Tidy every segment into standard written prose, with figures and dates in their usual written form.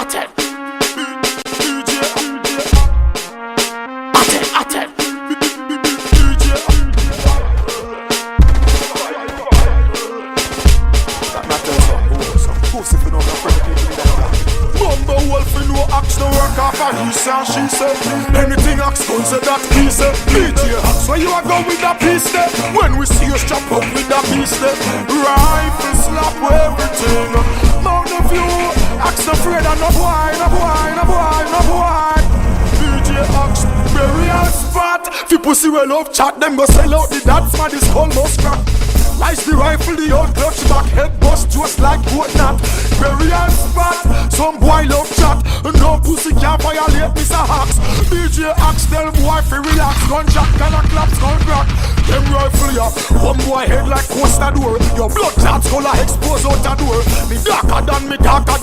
Attend. Attend. Mumble wolf in no axe no work off a he say and she say. Anything axe gun say that he say. DJ axe where you a go with that piece there. When we see you chop up with that piece there. Rifle slap everything. Mount of you axe afraid and no boy, no boy, no boy, no boy. DJ axe burial spot. Fi pussy well love chat them go sell out the dance man this call must crack. Lies the rifle, the old clutch back, head bust just like goat knot. Burial spot, some boy love chat. No pussy can't violate Mr. Hawks. DJ Axe tell boy fi relax. Gunjack can a clap, skull crack. Them rifle ya, one boy head like coaster door. Your blood clots color expose out the door. Me darker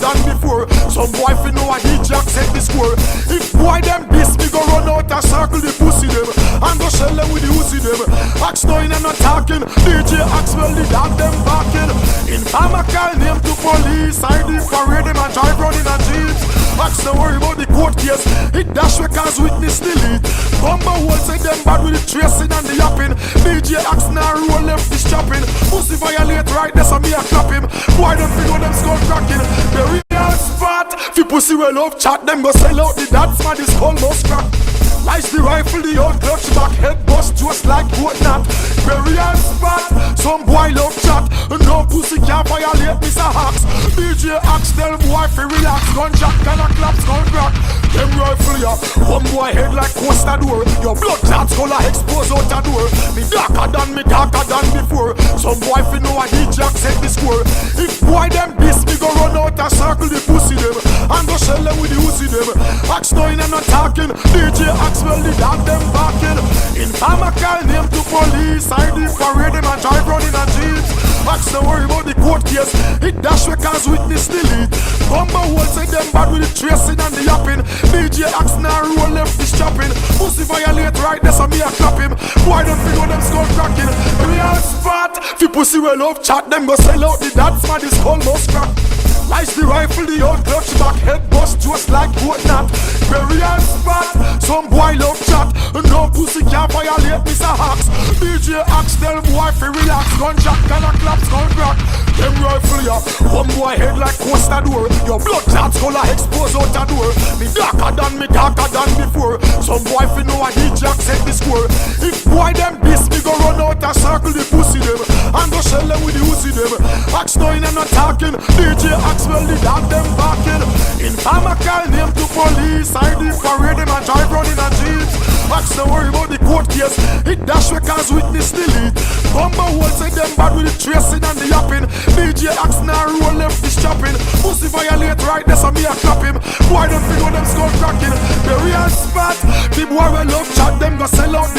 than before. Some boy fi know a DJ Axe set the score. If boy them beast, me go run out and circle the pussy them. And go shell them with the pussy them. Axe knowing and not talking. DJ Axe well the dog them barking. Informer call name to police. ID parade them and drive running a jeeps. Axe don't worry about the court case. It dash because witness delete. Bumper hole say them bad with the tracing and the yapping. DJ Axe now roll left the chopping. Pussy violate right there so me a clap him. Boy don't figure them skull cracking. The real spot. Fi pussy well love chat them go sell out the dance man this skull must crack. Lies the rifle, the old clutch back, head bust just like goat knot. Burial spot, some boy love chat. No pussy can't violate Mr. Hawks. DJ Axe tell boy fi relax. Gunjack can a clap, skull crack. Them rifle ya, one boy head like coaster door. Your blood clots color expose out the door. Me darker than before. Some boy fi know a DJ Axe set the score. If boy them beast, me go run out and circle the pussy them. And go shell them with the pussy them. Axe knowing and not talking. DJ Axe well the dog them barking. Informer call name to police. ID parade them and drive running a jeeps. Axe don't worry about the court case. It dash because witness delete. Bumper hole say them bad with the tracing and the yapping. DJ Axe now roll left the chopping. Pussy violate right there so me a clap him. Boy don't figure them skull cracking. Real spot. Fi pussy well love chat them go sell out the dance man this skull must crack. Lies the rifle, the old clutch back, head bust just like goat knot. Burial spot, some boy love chat. No pussy can't violate Mr. Hawks. DJ Axe tell boy fi relax. Gunjack can a clap, skull crack. Them rifle ya, one boy head like coaster door. Your blood clots color expose out the door. Me darker than before. Some boy fi know a DJ Axe set the score. If boy them beast, me go run out and circle the pussy them. And go shell them with the pussy them. Axe knowing and not talking. DJ Axe well the dog them barking. Informer call name to police. ID parade them and drive running a jeeps. Axe don't worry about the court case. It dash because witness delete. Bumper hole say them bad with the tracing and the yapping. DJ Axe now roll left the chopping. Pussy violate right there so me a clap him. Boy don't figure them skull cracking. The real spot. The boy will love chat them go sell out